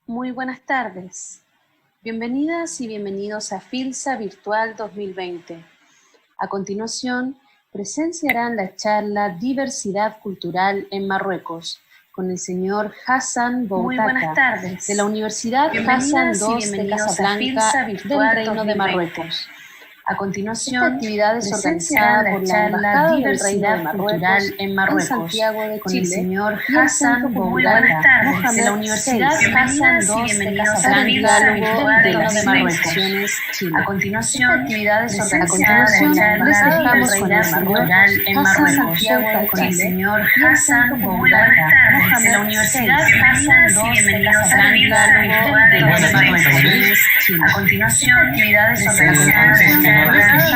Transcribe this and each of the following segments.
Muy buenas tardes. Bienvenidas y bienvenidos a FILSA Virtual 2020. A continuación, presenciarán la charla Diversidad Cultural en Marruecos con el señor Hassan Boutaka. Muy buenas tardes. De la Universidad Hassan II de Casablanca del Reino de Marruecos. A continuación, esta actividad es organizada por la Embajada del Reino de Marruecos en Santiago de con Chile, el señor y el Hassan Centro Boutaka Mohamed de la Universidad VI Hassan II de Casablanca de de las las Marruecos. Chile. A continuación, Esta actividad es organizada por la Embajada del Reino de Marruecos en Marruecos con el señor Hassan Boutaka de la Universidad Hassan II de Casablanca de las Marruecos. A continuación, actividades organizadas por la Embajada del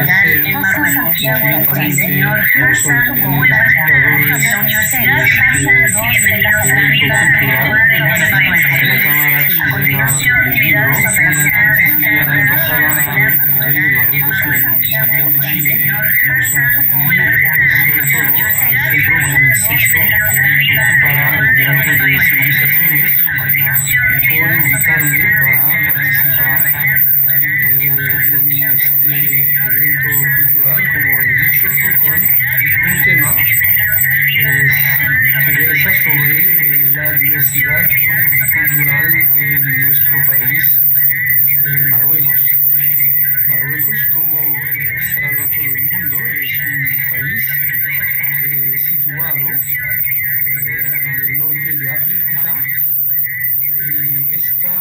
Reino en Marruecos con el señor Hassan Boutaka de la Universidad Hassan II de Casablanca de las Marruecos. A continuación, actividades organizadas por la Embajada del Reino de Marruecos en Santiago de Chile, y sobre todo al Centro Mohamed VI para el diálogo de civilizaciones, por invitarme para participar en este evento cultural, como he dicho, con un tema que versa sobre la diversidad cultural en nuestro país, Marruecos. Marruecos, como sabe todo el mundo, es un país situado en el norte de África. Esta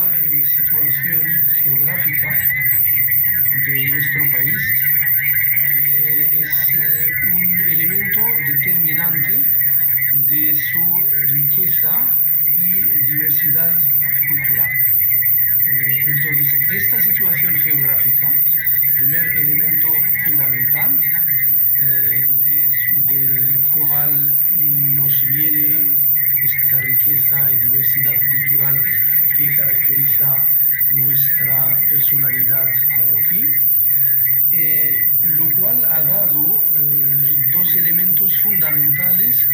situación geográfica de nuestro país es un elemento determinante de su riqueza y diversidad cultural. Entonces, esta situación geográfica, primer elemento fundamental del cual nos viene esta riqueza y diversidad cultural que caracteriza nuestra personalidad marroquí, lo cual ha dado dos elementos fundamentales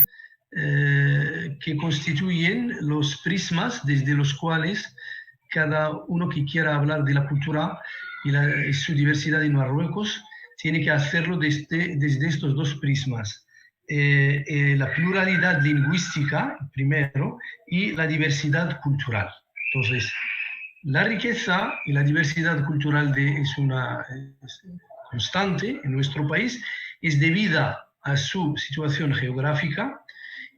que constituyen los prismas desde los cuales cada uno que quiera hablar de la cultura y su diversidad en Marruecos tiene que hacerlo desde estos dos prismas. La pluralidad lingüística, primero, y la diversidad cultural. Entonces, la riqueza y la diversidad cultural es constante en nuestro país, es debida a su situación geográfica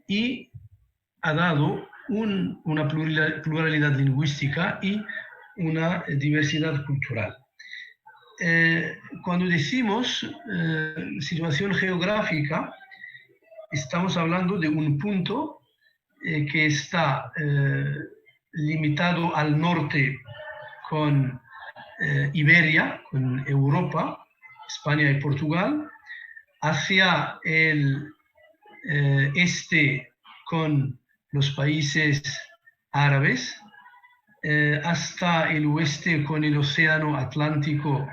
y ha dado una pluralidad lingüística y una diversidad cultural. Cuando decimos situación geográfica, estamos hablando de un punto que está limitado al norte con Iberia, con Europa, España y Portugal, hacia el este con los países árabes, hasta el oeste con el océano Atlántico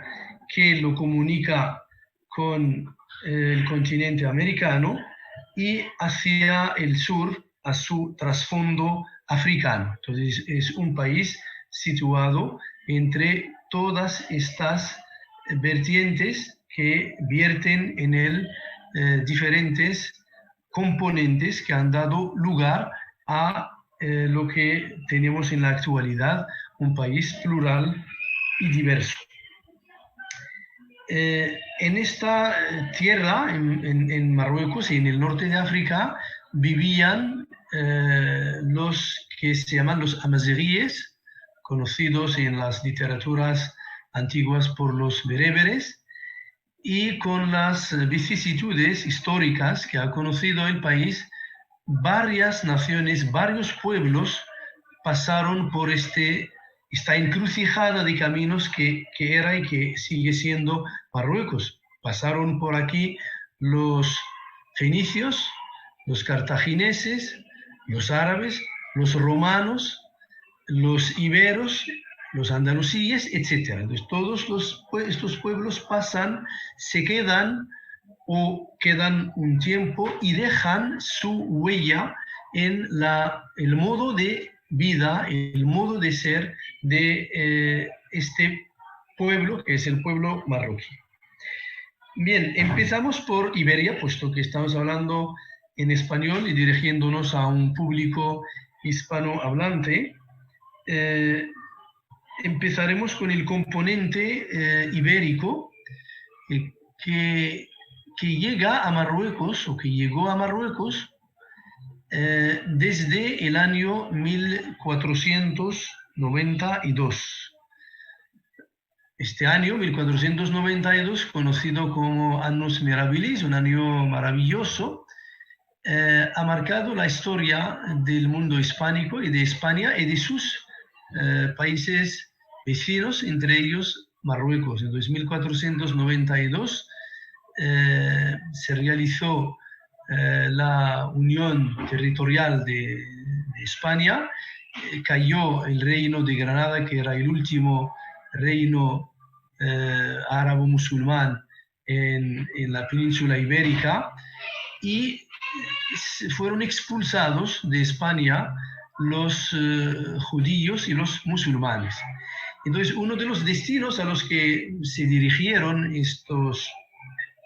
que lo comunica con el continente americano, y hacia el sur a su trasfondo africano. Entonces es un país situado entre todas estas vertientes que vierten en él diferentes componentes que han dado lugar a lo que tenemos en la actualidad, un país plural y diverso. En esta tierra, en Marruecos y en el norte de África, vivían los que se llaman los amaziríes, conocidos en las literaturas antiguas por los bereberes, y con las vicisitudes históricas que ha conocido el país, varias naciones, varios pueblos pasaron por esta encrucijada de caminos que era y que sigue siendo Marruecos. Pasaron por aquí los fenicios, los cartagineses, los árabes, los romanos, los iberos, los andalusíes, etc. Entonces todos estos pueblos pasan, se quedan o quedan un tiempo y dejan su huella en el modo de vida, el modo de ser de este pueblo, que es el pueblo marroquí. Bien, empezamos por Iberia, puesto que estamos hablando en español y dirigiéndonos a un público hispanohablante. Empezaremos con el componente ibérico, que llega a Marruecos, o que llegó a Marruecos desde el año 1492. Este año, 1492, conocido como Annus Mirabilis, un año maravilloso, ha marcado la historia del mundo hispánico y de España y de sus países vecinos, entre ellos Marruecos. En 1492 se realizó la unión territorial de España, cayó el reino de Granada, que era el último reino árabo-musulmán en la península ibérica, y fueron expulsados de España los judíos y los musulmanes. Entonces, uno de los destinos a los que se dirigieron estos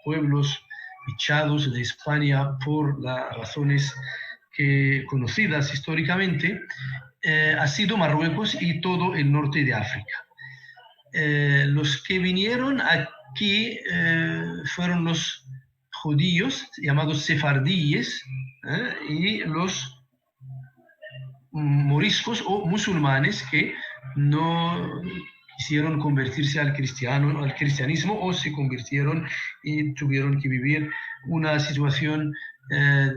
pueblos echados de España por las razones conocidas históricamente, ha sido Marruecos y todo el norte de África. Los que vinieron aquí fueron los judíos, llamados sefardíes, y los moriscos o musulmanes, que no quisieron convertirse al cristianismo, o se convirtieron y tuvieron que vivir una situación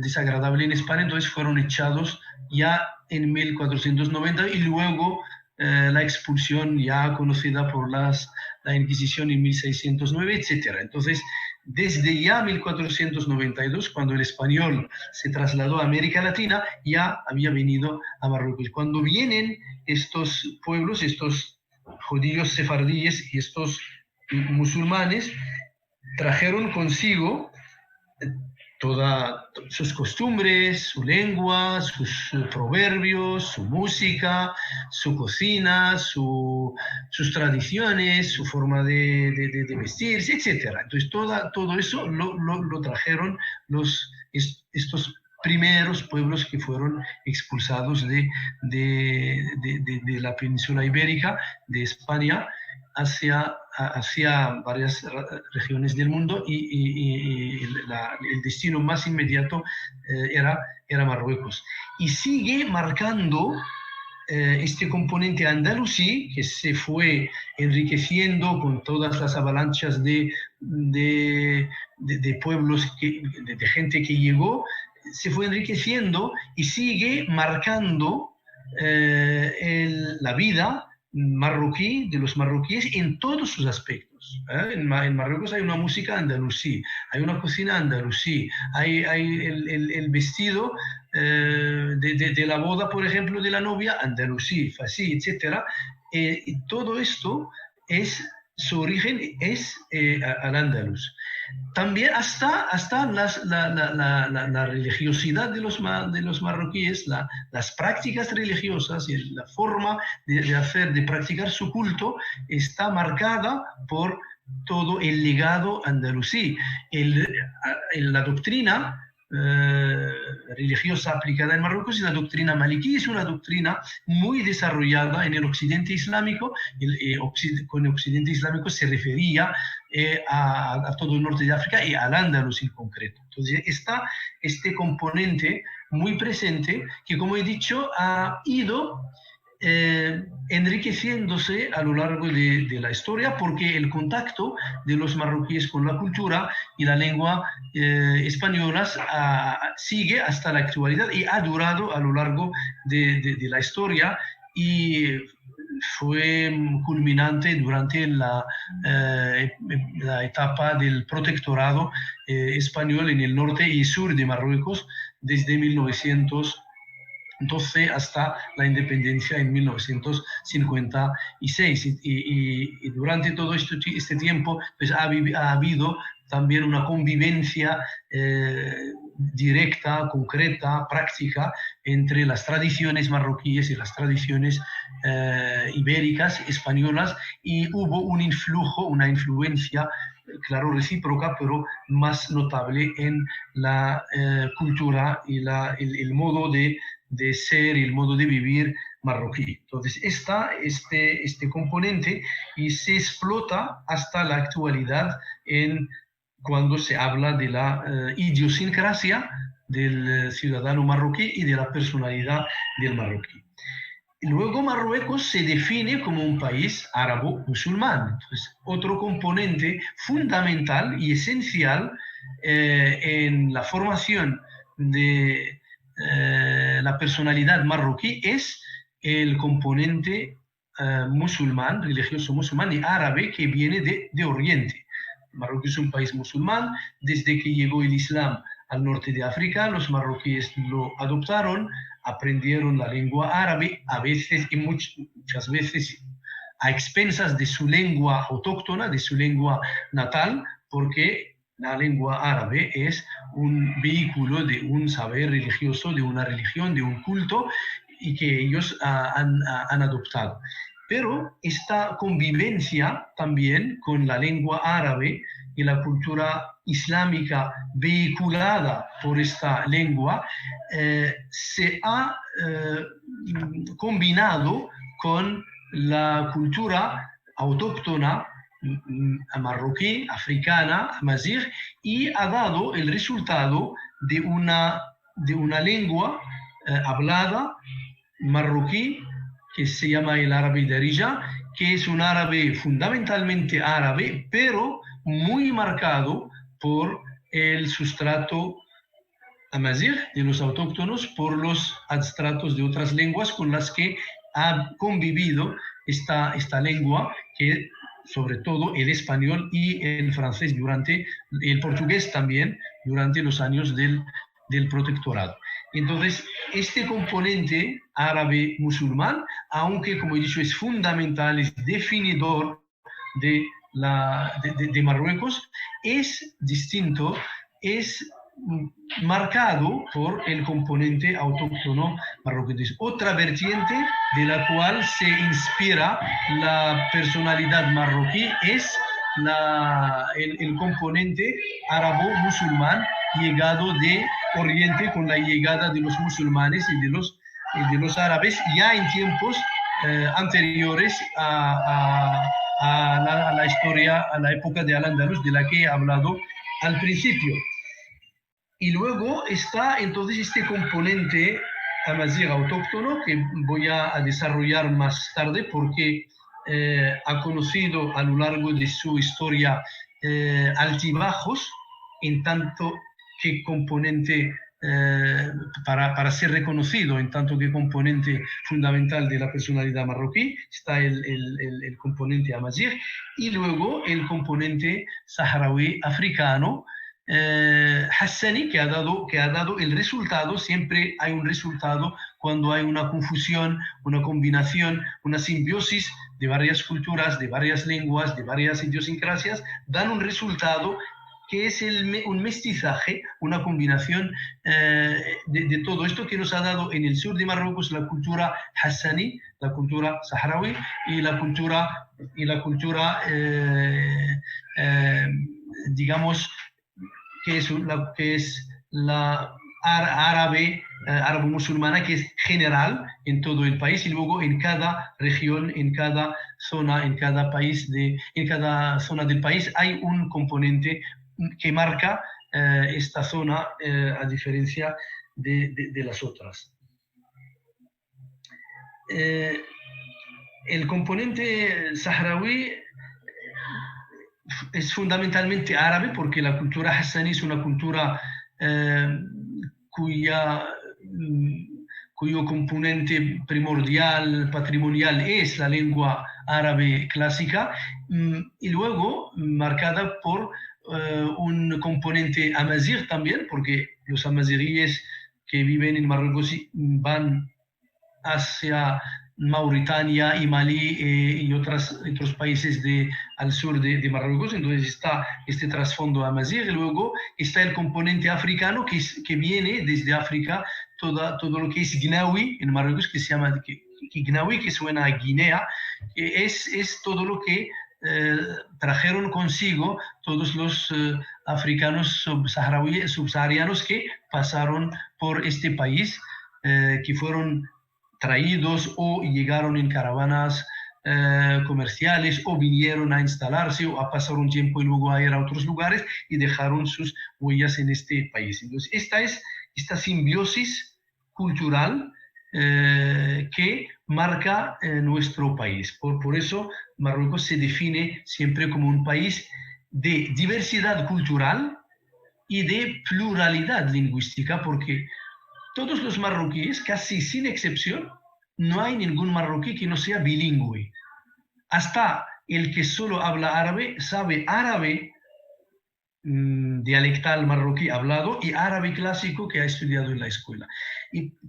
desagradable en España, entonces fueron echados ya en 1490, y luego la expulsión ya conocida por la Inquisición en 1609, etc. Entonces, desde ya 1492, cuando el español se trasladó a América Latina, ya había venido a Marruecos. Cuando vienen estos pueblos, estos judíos sefardíes y estos musulmanes, trajeron consigo todas sus costumbres, su lengua, sus proverbios, su música, su cocina, sus tradiciones, su forma de vestirse, etc. Entonces, todo eso lo trajeron estos primeros pueblos que fueron expulsados de la península ibérica, de España, hacia varias regiones del mundo, y el destino más inmediato era Marruecos. Y sigue marcando este componente andalusí, que se fue enriqueciendo con todas las avalanchas de pueblos, de gente que llegó, se fue enriqueciendo y sigue marcando la vida marroquí, de los marroquíes, en todos sus aspectos. En Marruecos hay una música andalusí, hay una cocina andalusí, hay el vestido de la boda, por ejemplo, de la novia, andalusí, fasí, etc. Y todo esto su origen es al andaluz. También hasta la religiosidad de los marroquíes, las prácticas religiosas y la forma de practicar su culto está marcada por todo el legado andalusí. La doctrina religiosa aplicada en Marruecos y la doctrina maliquí es una doctrina muy desarrollada en el occidente islámico. Con el occidente islámico se refería a todo el norte de África y al Andalus en concreto. Entonces está este componente muy presente que, como he dicho, ha ido enriqueciéndose a lo largo de la historia, porque el contacto de los marroquíes con la cultura y la lengua españolas sigue hasta la actualidad y ha durado a lo largo de la historia, y fue culminante durante la etapa del protectorado español en el norte y sur de Marruecos, desde 1912 hasta la independencia en 1956. Y durante todo este tiempo pues ha habido también una convivencia directa, concreta, práctica entre las tradiciones marroquíes y las tradiciones ibéricas, españolas, y hubo un influjo, una influencia, claro, recíproca, pero más notable en la cultura y el modo de ser y el modo de vivir marroquí. Entonces, está este componente y se explota hasta la actualidad cuando se habla de la idiosincrasia del ciudadano marroquí y de la personalidad del marroquí. Y luego Marruecos se define como un país árabo-musulmán. Entonces, otro componente fundamental y esencial en la formación de la personalidad marroquí es el componente musulmán, religioso musulmán y árabe que viene de Oriente. Marruecos es un país musulmán. Desde que llegó el Islam al norte de África, los marroquíes lo adoptaron, aprendieron la lengua árabe, a veces y muchas veces a expensas de su lengua autóctona, de su lengua natal, porque la lengua árabe es un vehículo de un saber religioso, de una religión, de un culto, y que ellos han adoptado. Pero esta convivencia también con la lengua árabe y la cultura islámica vehiculada por esta lengua se ha combinado con la cultura autóctona marroquí, africana, amazigh, y ha dado el resultado de una lengua hablada marroquí que se llama el árabe darija, que es un árabe fundamentalmente árabe, pero muy marcado por el sustrato amazigh de los autóctonos, por los adstratos de otras lenguas con las que ha convivido esta lengua, que sobre todo el español y el francés durante, el portugués también, durante los años del protectorado. Entonces, este componente árabe-musulmán, aunque como he dicho es fundamental, es definidor de Marruecos, es distinto, es marcado por el componente autóctono marroquí. Otra vertiente de la cual se inspira la personalidad marroquí es el componente árabo-musulmán llegado de Oriente con la llegada de los musulmanes y de los árabes ya en tiempos anteriores a la historia, a la época de Al-Ándalus, de la que he hablado al principio. Y luego está entonces este componente amazigh autóctono que voy a desarrollar más tarde porque ha conocido a lo largo de su historia altibajos en tanto que componente para ser reconocido en tanto que componente fundamental de la personalidad marroquí. Está el componente amazigh y luego el componente saharaui africano hassani, que ha dado el resultado. Siempre hay un resultado cuando hay una confusión, una combinación, una simbiosis de varias culturas, de varias lenguas, de varias idiosincrasias, dan un resultado que es un mestizaje, una combinación de todo esto que nos ha dado en el sur de Marruecos la cultura hassani, la cultura saharaui y la cultura digamos, que es la árabe musulmana, que es general en todo el país, y luego en cada región, en cada zona, en cada zona del país hay un componente que marca esta zona a diferencia de las otras. El componente saharaui es fundamentalmente árabe porque la cultura hassani es una cultura cuyo componente primordial, patrimonial, es la lengua árabe clásica, y luego marcada por un componente amazigh también, porque los amazigíes que viven en Marruecos van hacia Mauritania y Malí y otros países al sur de Marruecos. Entonces está este trasfondo amazigh. Luego está el componente africano que viene desde África, todo lo que es Gnawi en Marruecos, que se llama Gnawi, que suena a Guinea, es todo lo que trajeron consigo todos los africanos subsaharianos que pasaron por este país, que fueron traídos o llegaron en caravanas comerciales o vinieron a instalarse o a pasar un tiempo y luego a ir a otros lugares y dejaron sus huellas en este país. Entonces, esta simbiosis cultural que marca nuestro país. Por eso Marruecos se define siempre como un país de diversidad cultural y de pluralidad lingüística, porque todos los marroquíes, casi sin excepción, no hay ningún marroquí que no sea bilingüe. Hasta el que solo habla árabe sabe árabe dialectal marroquí hablado y árabe clásico que ha estudiado en la escuela.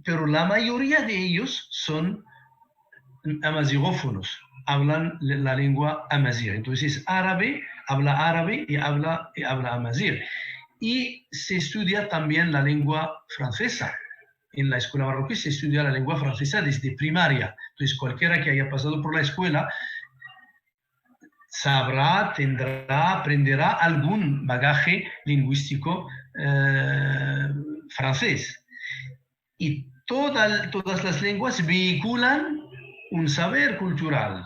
Pero la mayoría de ellos son amazigófonos, hablan la lengua amazigh. Entonces habla árabe y habla amazigh. Y se estudia también la lengua francesa. En la escuela marroquí se estudia la lengua francesa desde primaria. Entonces cualquiera que haya pasado por la escuela sabrá, aprenderá algún bagaje lingüístico francés. Y todas las lenguas vehiculan un saber cultural.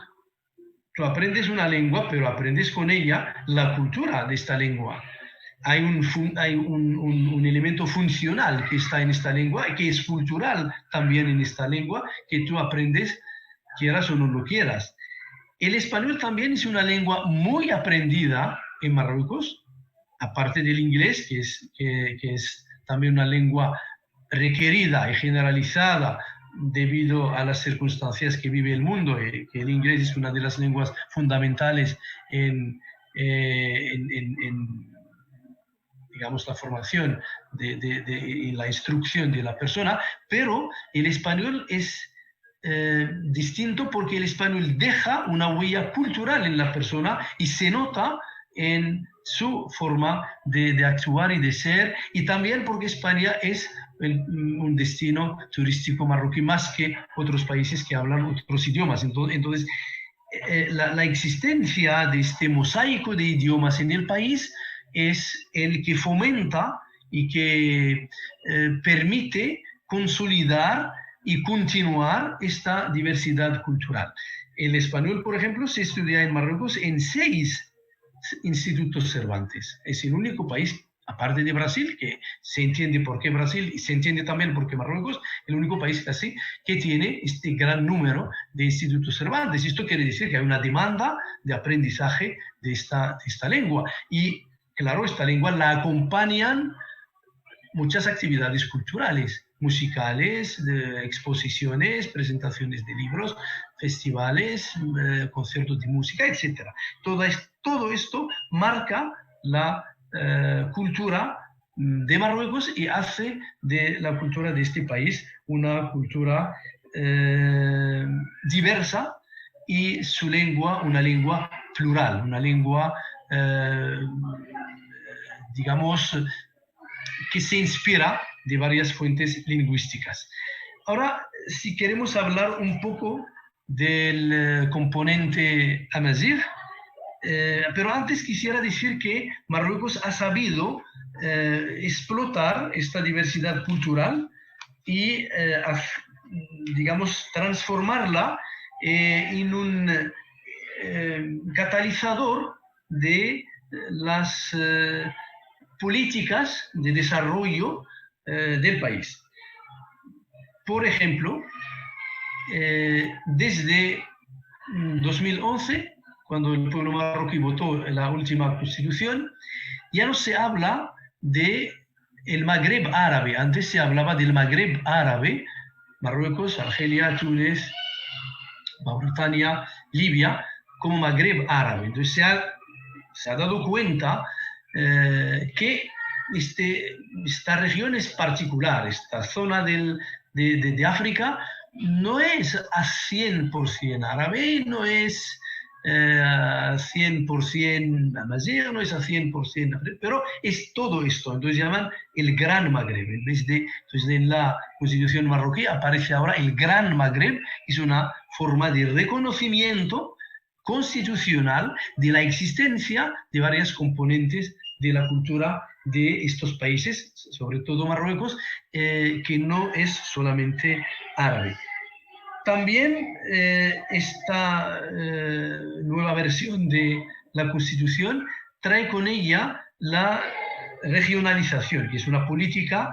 Tú aprendes una lengua, pero aprendes con ella la cultura de esta lengua. Hay un elemento funcional que está en esta lengua y que es cultural también en esta lengua, que tú aprendes, quieras o no lo quieras. El español también es una lengua muy aprendida en Marruecos, aparte del inglés, que es también una lengua requerida y generalizada debido a las circunstancias que vive el mundo, que el inglés es una de las lenguas fundamentales en digamos, la formación y la instrucción de la persona, pero el español es distinto porque el español deja una huella cultural en la persona y se nota en su forma de actuar y de ser, y también porque España es un destino turístico marroquí más que otros países que hablan otros idiomas. Entonces la existencia de este mosaico de idiomas en el país es el que fomenta y que permite consolidar y continuar esta diversidad cultural. El español, por ejemplo, se estudia en Marruecos en 6 institutos Cervantes. Es el único país, aparte de Brasil, que se entiende por qué Brasil y se entiende también por qué Marruecos, el único país casi que tiene este gran número de institutos Cervantes. Esto quiere decir que hay una demanda de aprendizaje de esta lengua. Y claro, esta lengua la acompañan muchas actividades culturales, musicales, exposiciones, presentaciones de libros, festivales, conciertos de música, etc. Todo esto marca la cultura de Marruecos y hace de la cultura de este país una cultura diversa y su lengua una lengua plural, una lengua digamos que se inspira de varias fuentes lingüísticas. Ahora, si queremos hablar un poco del componente amazigh, pero antes quisiera decir que Marruecos ha sabido explotar esta diversidad cultural y, digamos, transformarla en un catalizador de las políticas de desarrollo del país. Por ejemplo, desde 2011, cuando el pueblo marroquí votó la última constitución, ya no se habla del Magreb árabe. Antes se hablaba del Magreb árabe, Marruecos, Argelia, Túnez, Mauritania, Libia, como Magreb árabe. Entonces se ha dado cuenta que esta región es particular, esta zona de África no es a 100% árabe, no es a 100% amazigh, no es a 100%, pero es todo esto. Entonces llaman el Gran Magreb. Entonces en la Constitución marroquí aparece ahora el Gran Magreb, es una forma de reconocimiento constitucional de la existencia de varias componentes de la cultura de estos países, sobre todo Marruecos, que no es solamente árabe. También esta nueva versión de la Constitución trae con ella la regionalización, que es una política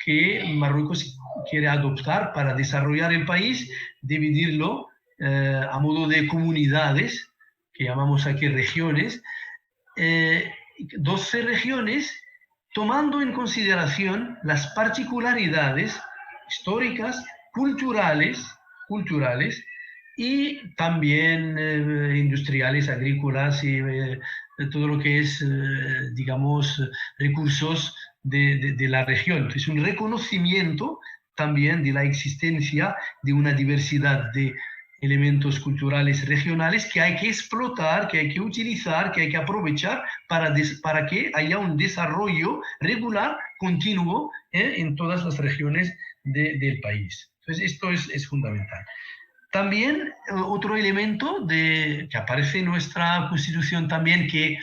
que Marruecos quiere adoptar para desarrollar el país, dividirlo a modo de comunidades, que llamamos aquí regiones, 12 regiones, tomando en consideración las particularidades históricas, culturales y también industriales, agrícolas y todo lo que es, digamos, recursos de la región. Es un reconocimiento también de la existencia de una diversidad de elementos culturales regionales que hay que explotar, que hay que utilizar, que hay que aprovechar para que haya un desarrollo regular, continuo, en todas las regiones del país. Entonces, esto es fundamental. También otro elemento que aparece en nuestra Constitución también que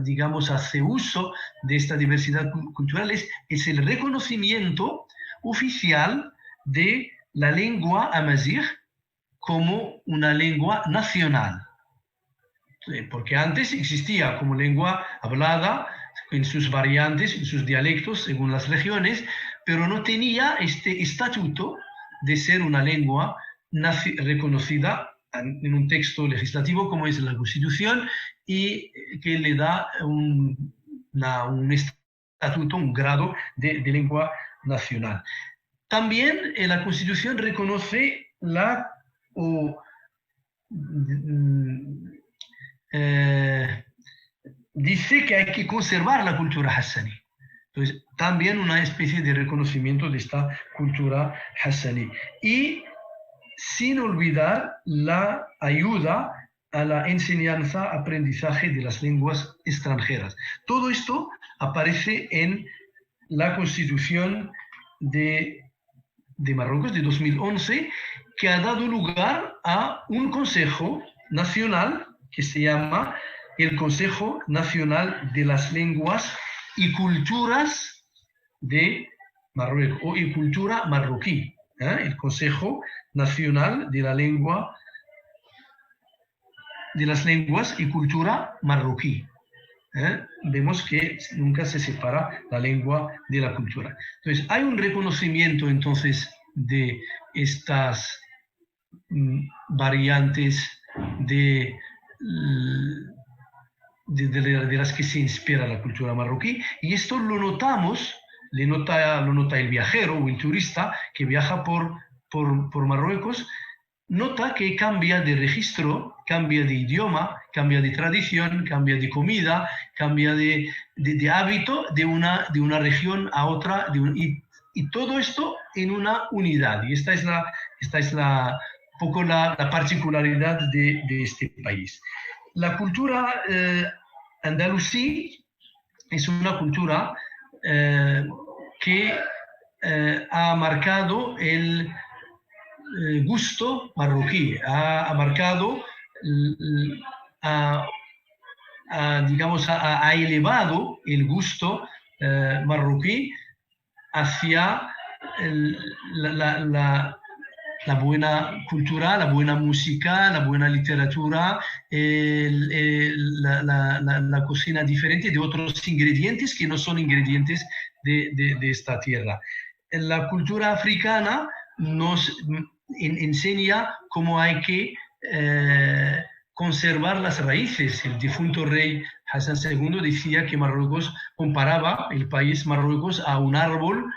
digamos, hace uso de esta diversidad cultural es el reconocimiento oficial de la lengua amazigh como una lengua nacional. Porque antes existía como lengua hablada en sus variantes, en sus dialectos, según las regiones, pero no tenía este estatuto de ser una lengua reconocida en un texto legislativo como es la Constitución y que le da un estatuto, un grado de lengua nacional. También la Constitución reconoce dice que hay que conservar la cultura hassaní. Entonces, también una especie de reconocimiento de esta cultura hassaní. Y sin olvidar la ayuda a la enseñanza, aprendizaje de las lenguas extranjeras. Todo esto aparece en la Constitución de Marruecos de 2011, que ha dado lugar a un Consejo Nacional que se llama el Consejo Nacional de las Lenguas y Culturas de Marruecos, o y cultura marroquí, el Consejo Nacional de las Lenguas y Cultura marroquí. Vemos que nunca se separa la lengua de la cultura. Entonces, hay un reconocimiento entonces de estas variantes de las que se inspira la cultura marroquí, y esto lo notamos, lo nota el viajero o el turista que viaja por Marruecos, nota que cambia de registro, cambia de idioma, cambia de tradición, cambia de comida, cambia de hábito de una región a otra, y todo esto en una unidad. Y esta es poco la particularidad de este país. La cultura andalusí es una cultura que ha marcado el gusto marroquí, ha marcado, digamos, ha elevado el gusto marroquí hacia la buena cultura, la buena música, la buena literatura, la cocina diferente de otros ingredientes que no son ingredientes de esta tierra. La cultura africana nos enseña cómo hay que conservar las raíces. El difunto rey Hassan II decía que Marruecos comparaba el país Marruecos a un árbol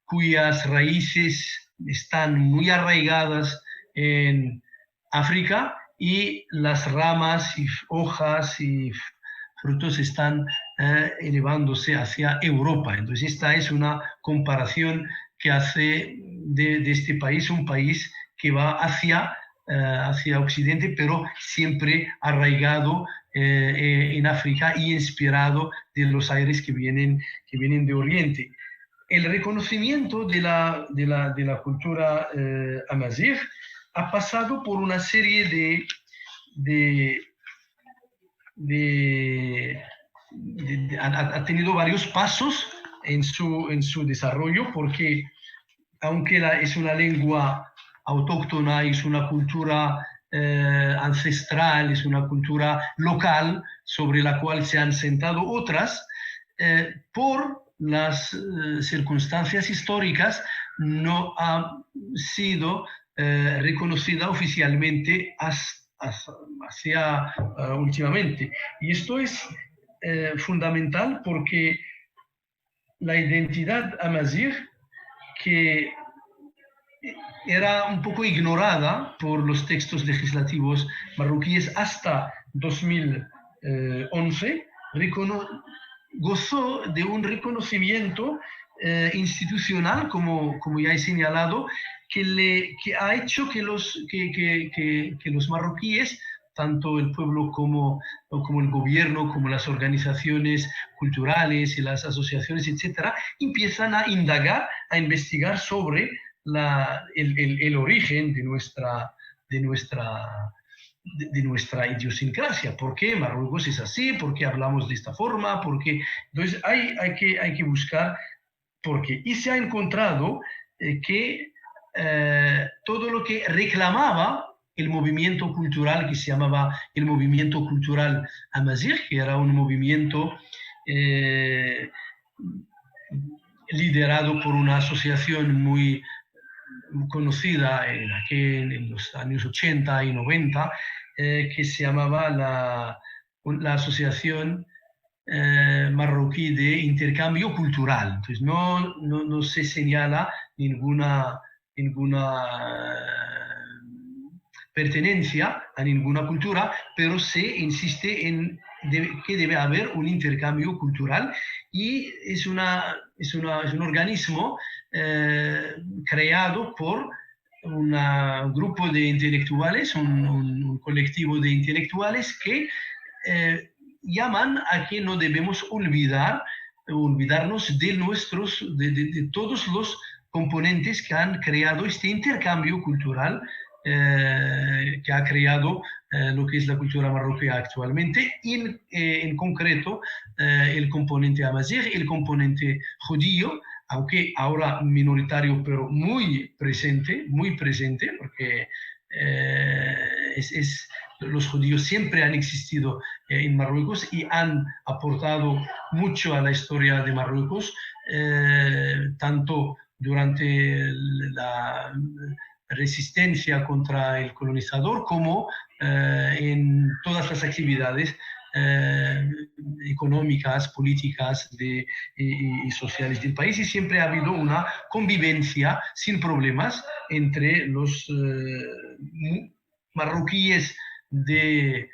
cuyas raíces están muy arraigadas en África y las ramas y hojas y frutos están elevándose hacia Europa. Entonces esta es una comparación que hace de este país un país que va hacia Occidente, pero siempre arraigado en África y inspirado de los aires que vienen de Oriente. El reconocimiento de la cultura amazigh ha pasado por una serie ha tenido varios pasos en su desarrollo, porque aunque es una lengua autóctona, es una cultura ancestral, es una cultura local sobre la cual se han sentado otras, por las circunstancias históricas no ha sido reconocida oficialmente hacia últimamente. Y esto es fundamental porque la identidad amazigh, que era un poco ignorada por los textos legislativos marroquíes hasta 2011, gozó de un reconocimiento institucional, como ya he señalado, que ha hecho que los marroquíes, tanto el pueblo como el gobierno, como las organizaciones culturales y las asociaciones, etcétera, empiezan a indagar, a investigar sobre el origen de nuestra idiosincrasia. ¿Por qué Marruecos es así? ¿Por qué hablamos de esta forma? Entonces hay que buscar por qué. Y se ha encontrado que todo lo que reclamaba el movimiento cultural, que se llamaba el movimiento cultural amazigh, que era un movimiento liderado por una asociación muy conocida en los años 80 y 90, que se llamaba la Asociación Marroquí de Intercambio Cultural. Entonces no se señala ninguna pertenencia a ninguna cultura, pero se insiste en que debe haber un intercambio cultural, y es un organismo creado por un grupo de intelectuales, un colectivo de intelectuales que llaman a que no debemos olvidarnos de todos los componentes que han creado este intercambio cultural, que ha creado lo que es la cultura marroquí actualmente, y en concreto el componente amazigh, el componente judío, aunque ahora minoritario, pero muy presente, porque los judíos siempre han existido en Marruecos y han aportado mucho a la historia de Marruecos, tanto durante la resistencia contra el colonizador como en todas las actividades económicas, políticas y sociales del país, y siempre ha habido una convivencia sin problemas entre los marroquíes de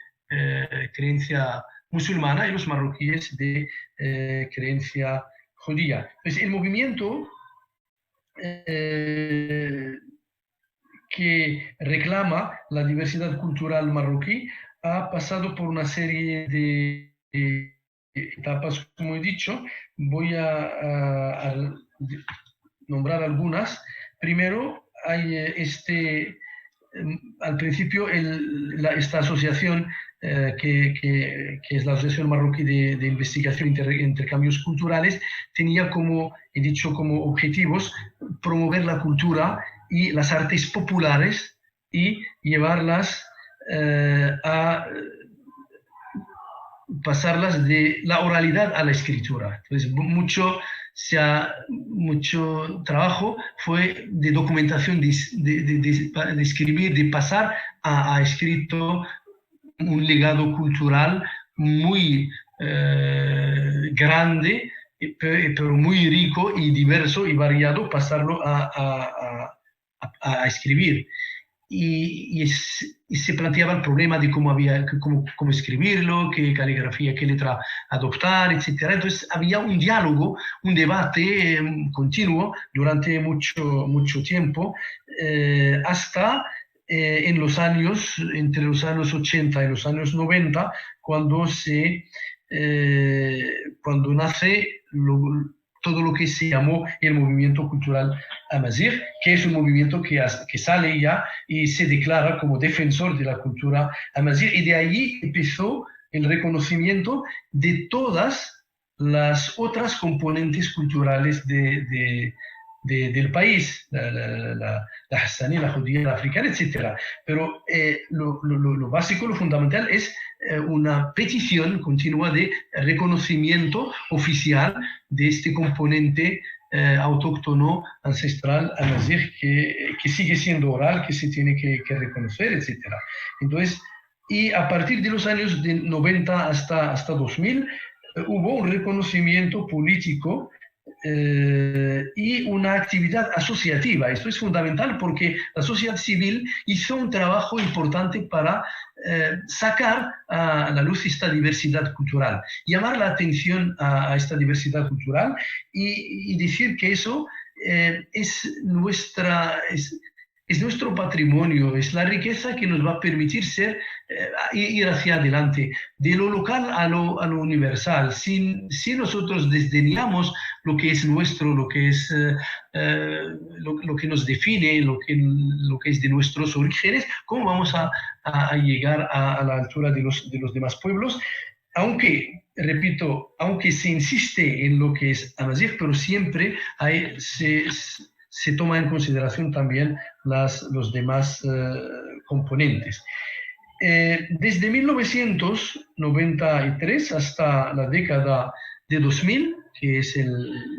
creencia musulmana y los marroquíes de creencia judía. Pues el movimiento que reclama la diversidad cultural marroquí ha pasado por una serie de etapas, como he dicho. Voy a nombrar algunas. Primero, hay al principio esta asociación, que es la Asociación Marroquí de Investigación e Intercambios Culturales, tenía, como he dicho, como objetivos promover la cultura y las artes populares y llevarlas a pasarlas de la oralidad a la escritura. Entonces, mucho trabajo fue de documentación, de escribir, de pasar a escrito un legado cultural muy grande, pero muy rico y diverso y variado, pasarlo a escribir. y se planteaba el problema de cómo escribirlo, qué caligrafía, qué letra adoptar, etc. Entonces había un diálogo, un debate continuo durante mucho tiempo, hasta entre los años 80 y los años 90, cuando nace todo lo que se llamó el movimiento cultural Amazigh, que es un movimiento que sale ya y se declara como defensor de la cultura Amazigh, y de allí empezó el reconocimiento de todas las otras componentes culturales del país, la hassani, la judía, la africana, etc. Pero lo básico, lo fundamental es una petición continua de reconocimiento oficial de este componente autóctono, ancestral, amazigh, que sigue siendo oral, que se tiene que reconocer, etc. Entonces, y a partir de los años de 90 hasta 2000, hubo un reconocimiento político y una actividad asociativa. Esto es fundamental porque la sociedad civil hizo un trabajo importante para sacar a la luz esta diversidad cultural, llamar la atención a esta diversidad cultural y decir que eso es nuestro patrimonio, es la riqueza que nos va a permitir ir hacia adelante, de lo local a lo universal. Si nosotros desdeñamos lo que es nuestro, lo que es lo que nos define, lo que es de nuestros orígenes, ¿cómo vamos a llegar a la altura de los demás pueblos? Aunque, repito, aunque se insiste en lo que es amazigh, pero siempre se toma en consideración también los demás componentes. Desde 1993 hasta la década de 2000, que es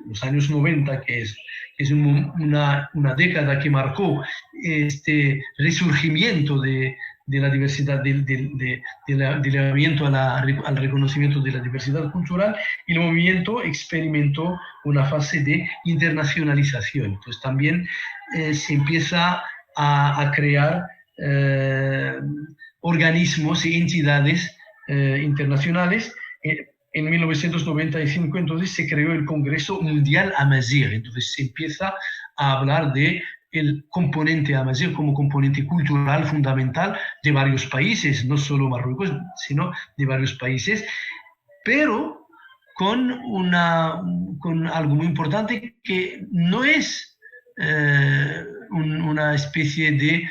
los años 90, que es una década que marcó este resurgimiento de la diversidad, del llamamiento al reconocimiento de la diversidad cultural, y el movimiento experimentó una fase de internacionalización. Entonces también se empieza a crear organismos y entidades internacionales. En 1995 entonces se creó el Congreso Mundial Amazigh. Entonces se empieza a hablar de el componente amazigh como componente cultural fundamental de varios países, no solo Marruecos, sino de varios países, pero con algo muy importante, que no es una especie de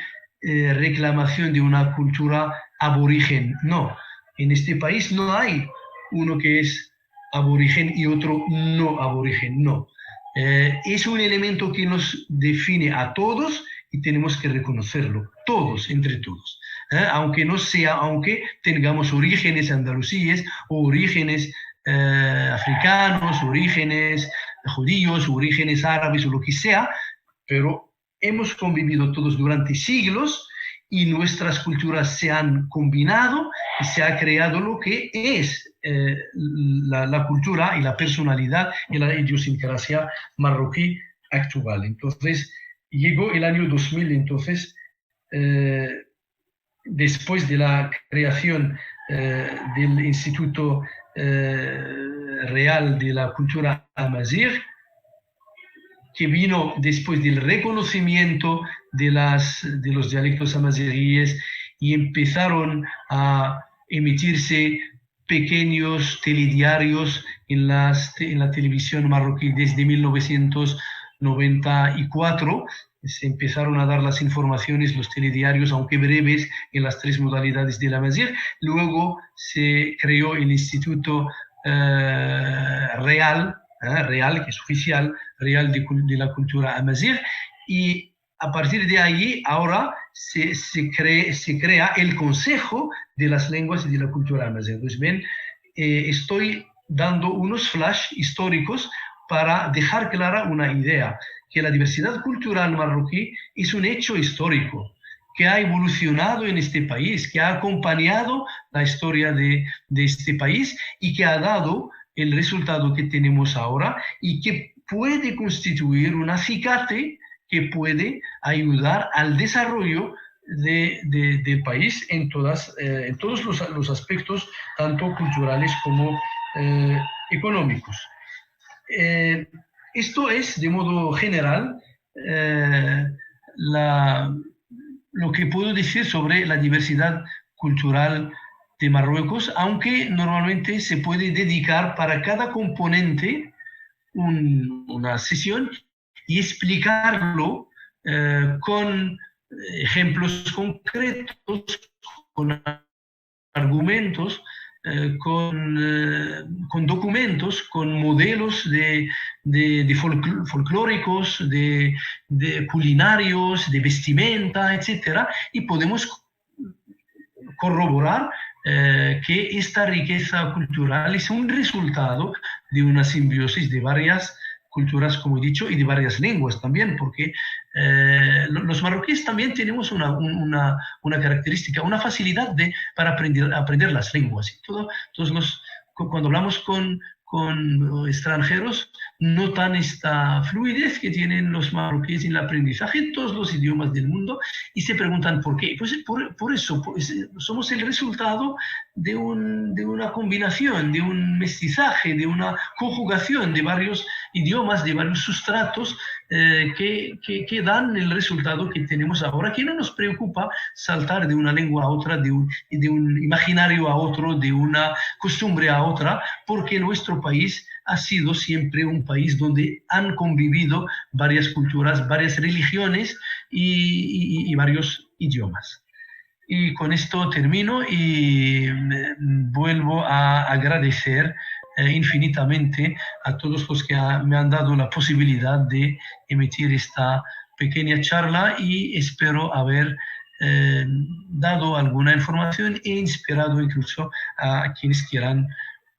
reclamación de una cultura aborigen. No, en este país no hay uno que es aborigen y otro no aborigen, no. Es un elemento que nos define a todos y tenemos que reconocerlo, todos, entre todos. Aunque tengamos orígenes andalusíes o orígenes africanos, orígenes judíos, orígenes árabes o lo que sea, pero hemos convivido todos durante siglos y nuestras culturas se han combinado y se ha creado lo que es la cultura y la personalidad y la idiosincrasia marroquí actual. Entonces, llegó el año 2000, entonces, después de la creación del Instituto Real de la Cultura Amazigh, que vino después del reconocimiento de los dialectos amazigíes, y empezaron a emitirse pequeños telediarios en la televisión marroquí desde 1994. Se empezaron a dar las informaciones, los telediarios, aunque breves, en las tres modalidades de la amazigh. Luego se creó el Instituto Real, que es oficial, Real de la Cultura Amazigh, y a partir de allí ahora se crea el Consejo de las Lenguas y de la Cultura Amazigh. Entonces, ven, estoy dando unos flash históricos para dejar clara una idea, que la diversidad cultural marroquí es un hecho histórico, que ha evolucionado en este país, que ha acompañado la historia de este país y que ha dado el resultado que tenemos ahora, y que puede constituir un acicate que puede ayudar al desarrollo del país en todos los aspectos, tanto culturales como económicos. Esto es, de modo general, lo que puedo decir sobre la diversidad cultural de Marruecos, aunque normalmente se puede dedicar para cada componente una sesión y explicarlo con ejemplos concretos, con argumentos, con documentos, con modelos de folclóricos, de culinarios, de vestimenta, etc. Y podemos corroborar que esta riqueza cultural es un resultado de una simbiosis de varias culturas, como he dicho, y de varias lenguas también, porque los marroquíes también tenemos una característica, una facilidad para aprender las lenguas. Cuando hablamos con extranjeros, notan esta fluidez que tienen los marroquíes en el aprendizaje en todos los idiomas del mundo y se preguntan por qué. Pues por eso, somos el resultado de una combinación, de un mestizaje, de una conjugación de varios idiomas, de varios sustratos que dan el resultado que tenemos ahora, que no nos preocupa saltar de una lengua a otra, de un imaginario a otro, de una costumbre a otra, porque nuestro país ha sido siempre un país donde han convivido varias culturas, varias religiones y varios idiomas. Y con esto termino y vuelvo a agradecer infinitamente a todos los que me han dado la posibilidad de emitir esta pequeña charla y espero haber dado alguna información e inspirado incluso a quienes quieran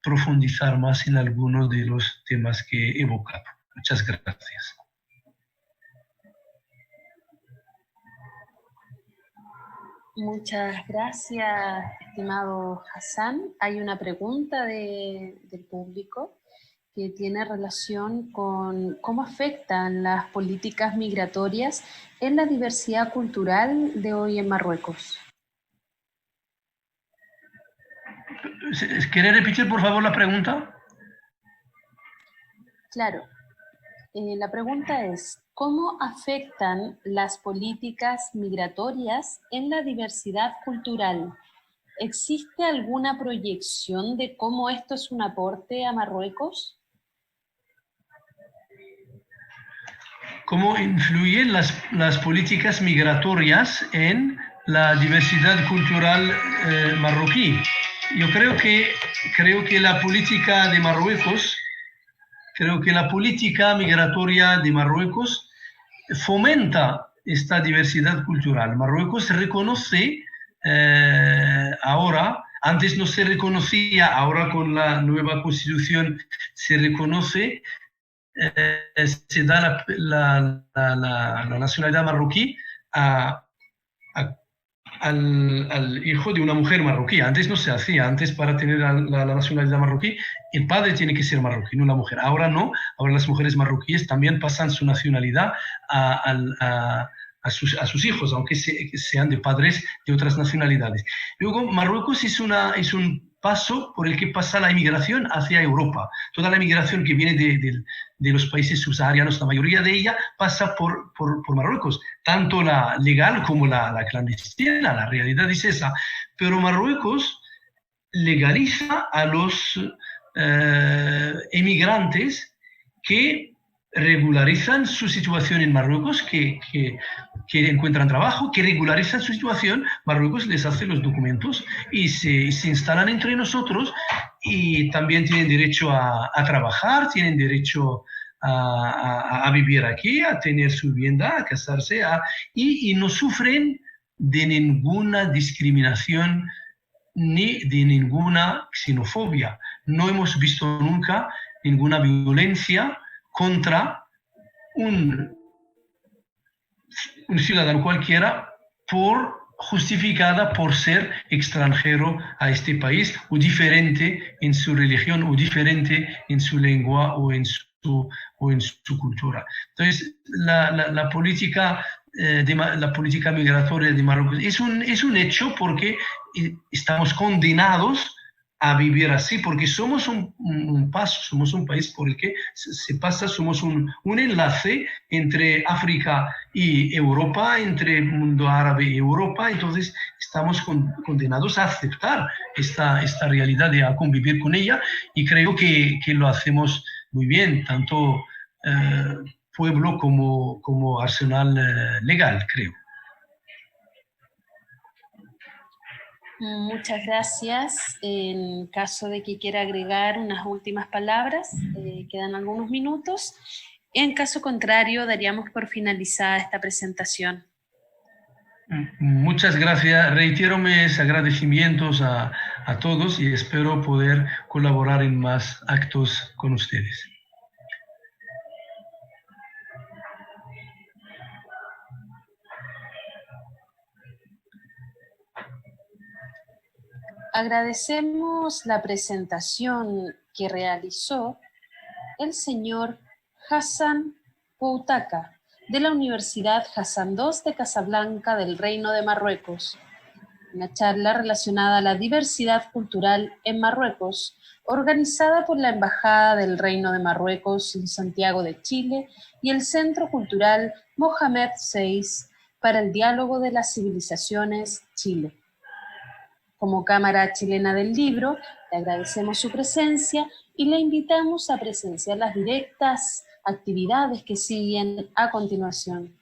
profundizar más en alguno de los temas que he evocado. Muchas gracias. Muchas gracias, estimado Hassan. Hay una pregunta del público que tiene relación con cómo afectan las políticas migratorias en la diversidad cultural de hoy en Marruecos. ¿Quiere repetir, por favor, la pregunta? Claro. La pregunta es, ¿cómo afectan las políticas migratorias en la diversidad cultural? ¿Existe alguna proyección de cómo esto es un aporte a Marruecos? ¿Cómo influyen las políticas migratorias en la diversidad cultural marroquí? Yo creo que la política de Marruecos, creo que la política migratoria de Marruecos fomenta esta diversidad cultural. Marruecos reconoce ahora, antes no se reconocía, ahora con la nueva constitución se reconoce, se da la nacionalidad marroquí al hijo de una mujer marroquí. Antes no se hacía. Antes, para tener la nacionalidad marroquí, el padre tiene que ser marroquí, no la mujer. Ahora no. Ahora las mujeres marroquíes también pasan su nacionalidad a sus hijos, aunque sean de padres de otras nacionalidades. Luego, Marruecos es un paso por el que pasa la inmigración hacia Europa. Toda la inmigración que viene de los países subsaharianos, la mayoría de ella pasa por Marruecos, tanto la legal como la clandestina. La realidad es esa. Pero Marruecos legaliza a los emigrantes que regularizan su situación en Marruecos, que encuentran trabajo, que regularizan su situación. Marruecos les hace los documentos y se instalan entre nosotros y también tienen derecho a trabajar, tienen derecho a vivir aquí, a tener su vivienda, a casarse, y no sufren de ninguna discriminación ni de ninguna xenofobia. No hemos visto nunca ninguna violencia contra un ciudadano cualquiera justificada por ser extranjero a este país o diferente en su religión o diferente en su lengua o en su cultura. Entonces, la política la política migratoria de Marruecos. Es un hecho porque estamos condenados a vivir así, porque somos un paso, somos un país por el que se pasa, somos un enlace entre África y Europa, entre el mundo árabe y Europa, entonces estamos condenados a aceptar esta realidad y a convivir con ella, y creo que lo hacemos muy bien, tanto pueblo como arsenal legal, creo. Muchas gracias. En caso de que quiera agregar unas últimas palabras, quedan algunos minutos. En caso contrario, daríamos por finalizada esta presentación. Muchas gracias. Reitero mis agradecimientos a todos y espero poder colaborar en más actos con ustedes. Agradecemos la presentación que realizó el señor Hassan Poutaka, de la Universidad Hassan II de Casablanca del Reino de Marruecos. Una charla relacionada a la diversidad cultural en Marruecos, organizada por la Embajada del Reino de Marruecos en Santiago de Chile y el Centro Cultural Mohamed VI para el Diálogo de las Civilizaciones, Chile. Como Cámara Chilena del Libro, le agradecemos su presencia y le invitamos a presenciar las directas actividades que siguen a continuación.